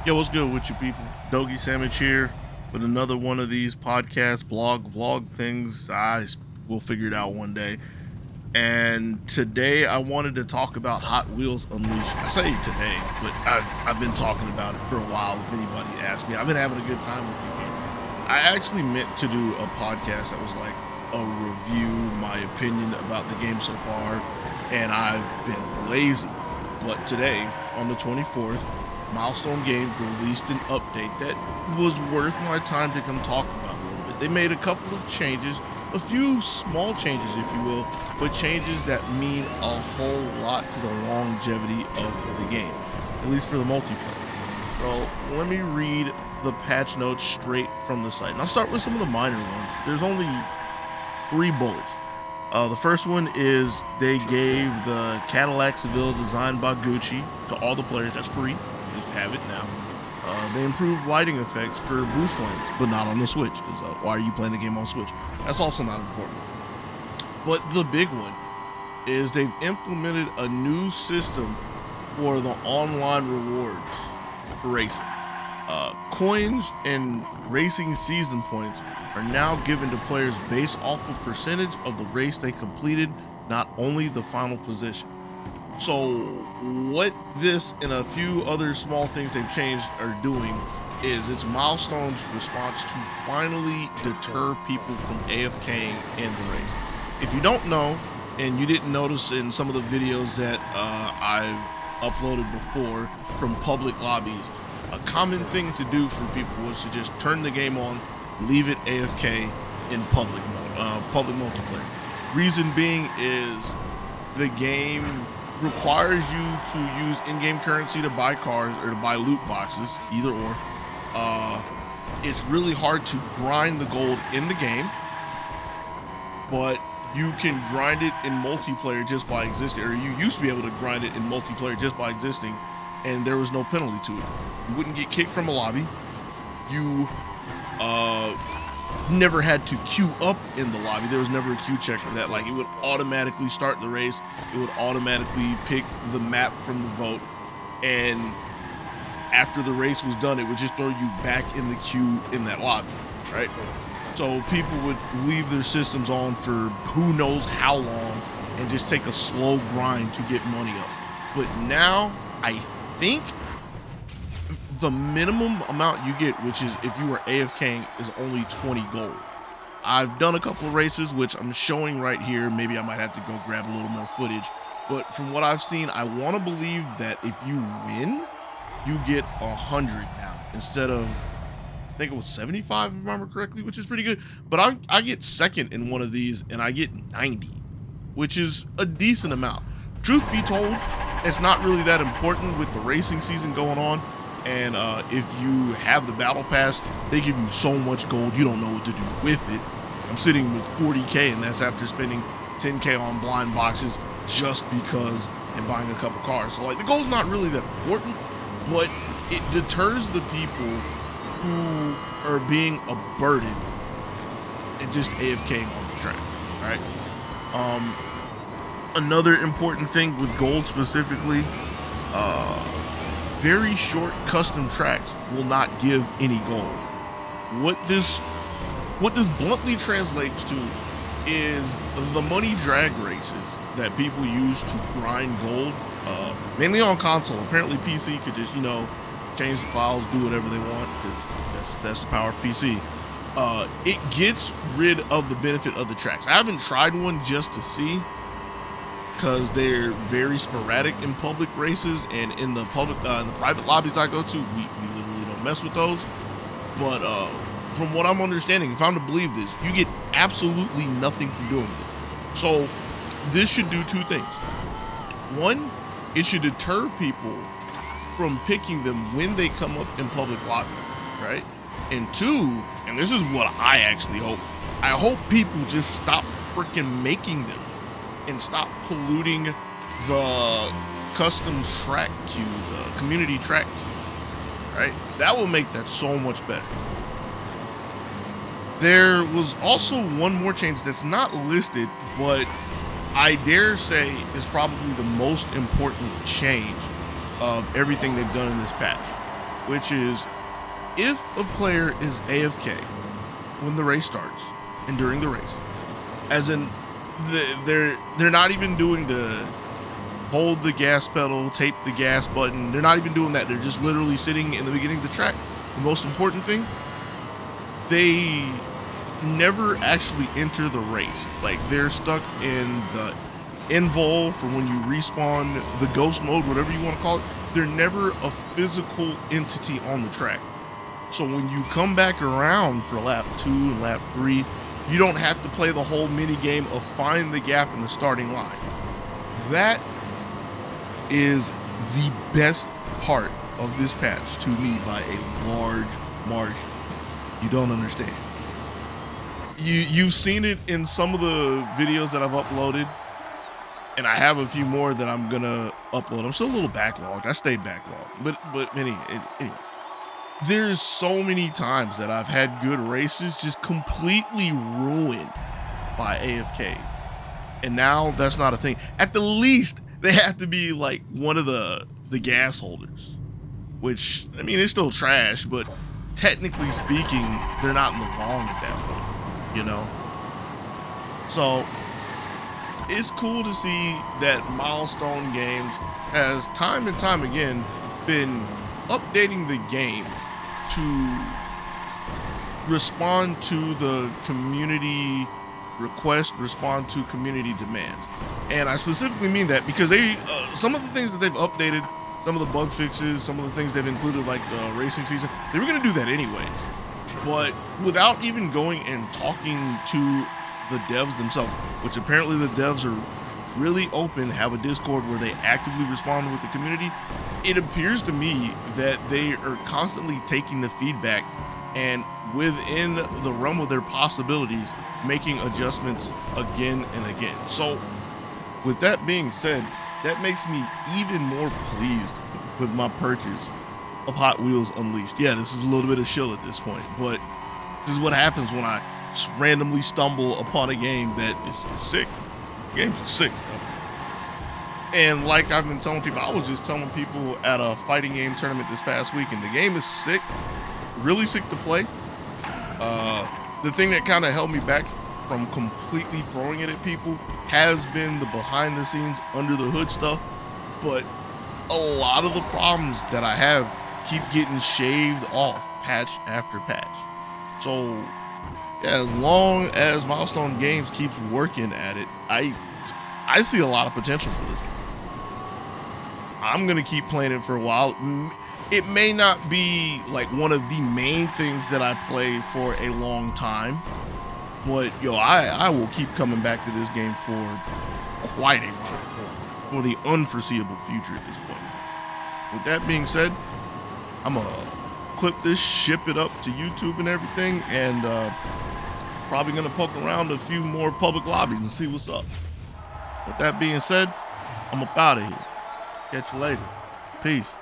Yo, what's good with you people? Dogysamich here with another one of these podcast, blog, vlog things. Will figure it out one day. And today I wanted to talk about Hot Wheels Unleashed. I say today, but I've been talking about it for a while. If anybody asks me, I've been having a good time with you. I actually meant to do a podcast that was like a review, my opinion about the game so far, and I've been lazy. But today, on the 24th, Milestone Games released an update that was worth my time to come talk about a little bit. They made a couple of changes, a few small changes, if you will, but changes that mean a whole lot to the longevity of the game, at least for the multiplayer. So let me read the patch notes straight from the site. And I'll start with some of the minor ones. There's only 3 bullets. The first one is they gave the Cadillac Seville designed by Gucci to all the players. That's free. Just have it now. They improved lighting effects for boost flames, but not on the Switch. Because why are you playing the game on Switch? That's also not important. But the big one is they've implemented a new system for the online rewards for racing. Coins and racing season points are now given to players based off of percentage of the race they completed, not only the final position. So what this and a few other small things they've changed are doing is it's Milestone's response to finally deter people from AFKing in the race. If you don't know, and you didn't notice in some of the videos that I've uploaded before from public lobbies, a common thing to do for people was to just turn the game on, leave it AFK in public multiplayer. Reason being is the game requires you to use in-game currency to buy cars or to buy loot boxes, either or. It's really hard to grind the gold in the game, but you can grind it in multiplayer just by existing, or you used to be able to grind it in multiplayer just by existing, and there was no penalty to it. You wouldn't get kicked from a lobby. You never had to queue up in the lobby. There was never a queue check for that. Like, it would automatically start the race. It would automatically pick the map from the vote, and after the race was done, it would just throw you back in the queue in that lobby, right? So people would leave their systems on for who knows how long and just take a slow grind to get money up. But now, I think the minimum amount you get, which is if you were AFKing, is only 20 gold. I've done a couple of races, which I'm showing right here. Maybe I might have to go grab a little more footage. But from what I've seen, I want to believe that if you win, you get 100 now instead of, I think it was 75 if I remember correctly, which is pretty good. But I get second in one of these and I get 90, which is a decent amount. Truth be told, it's not really that important with the racing season going on. And if you have the battle pass, they give you so much gold you don't know what to do with it. I'm sitting with 40k, and that's after spending 10k on blind boxes just because and buying a couple cars. So like, the gold's not really that important, but it deters the people who are being a burden and just AFKing on the track, right? Another important thing with gold specifically, very short custom tracks will not give any gold. What this bluntly translates to is the money drag races that people use to grind gold, mainly on console. Apparently PC could just, change the files, do whatever they want, because that's the power of PC. It gets rid of the benefit of the tracks. I haven't tried one just to see, because they're very sporadic in public races, and in the private lobbies I go to, we literally don't mess with those. But from what I'm understanding, if I'm to believe this, you get absolutely nothing from doing this. So this should do 2 things. One, it should deter people from picking them when they come up in public lobbies, right? And 2, and this is what I actually hope, I hope people just stop freaking making them and stop polluting the custom track queue, the community track queue, right? That will make that so much better. There was also one more change that's not listed, but I dare say is probably the most important change of everything they've done in this patch. which is if a player is AFK when the race starts and during the race, as in they're not even doing the hold the gas pedal, tape the gas button. They're not even doing that. They're just literally sitting in the beginning of the track. The most important thing, they never actually enter the race. Like, they're stuck in the invul for when you respawn, the ghost mode, whatever you want to call it. They're never a physical entity on the track. So when you come back around for lap 2 and lap 3, you don't have to play the whole mini game of find the gap in the starting line. That is the best part of this patch to me by a large margin. You don't understand. You've seen it in some of the videos that I've uploaded, and I have a few more that I'm gonna upload. I'm still a little backlogged. I stay backlogged, but anyway, there's so many times that I've had good races just completely ruined by AFKs, and now that's not a thing. At the least, they have to be like one of the gas holders, which, I mean, it's still trash, but technically speaking, they're not in the wrong at that point, you know? So it's cool to see that Milestone Games has time and time again been updating the game to respond to the community request, respond to community demands. And I specifically mean that because they some of the things that they've updated, some of the bug fixes, some of the things they've included, like the racing season, they were going to do that anyways. But without even going and talking to the devs themselves, which apparently the devs are really open, have a Discord where they actively respond with the community, it appears to me that they are constantly taking the feedback and within the realm of their possibilities, making adjustments again and again. So with that being said, that makes me even more pleased with my purchase of Hot Wheels Unleashed. Yeah, this is a little bit of shill at this point, but this is what happens when I just randomly stumble upon a game that is sick. The game's sick. And like I've been telling people, I was just telling people at a fighting game tournament this past weekend, the game is sick, really sick to play. The thing that kind of held me back from completely throwing it at people has been the behind the scenes, under the hood stuff. But a lot of the problems that I have keep getting shaved off patch after patch. So yeah, as long as Milestone Games keeps working at it, I see a lot of potential for this game. I'm gonna keep playing it for a while. It may not be like one of the main things that I play for a long time, but yo, I will keep coming back to this game for quite a while, for the unforeseeable future at this point. With that being said, I'm gonna clip this, ship it up to YouTube and everything, and probably gonna poke around a few more public lobbies and see what's up. With that being said, I'm up out of here. Catch you later. Peace.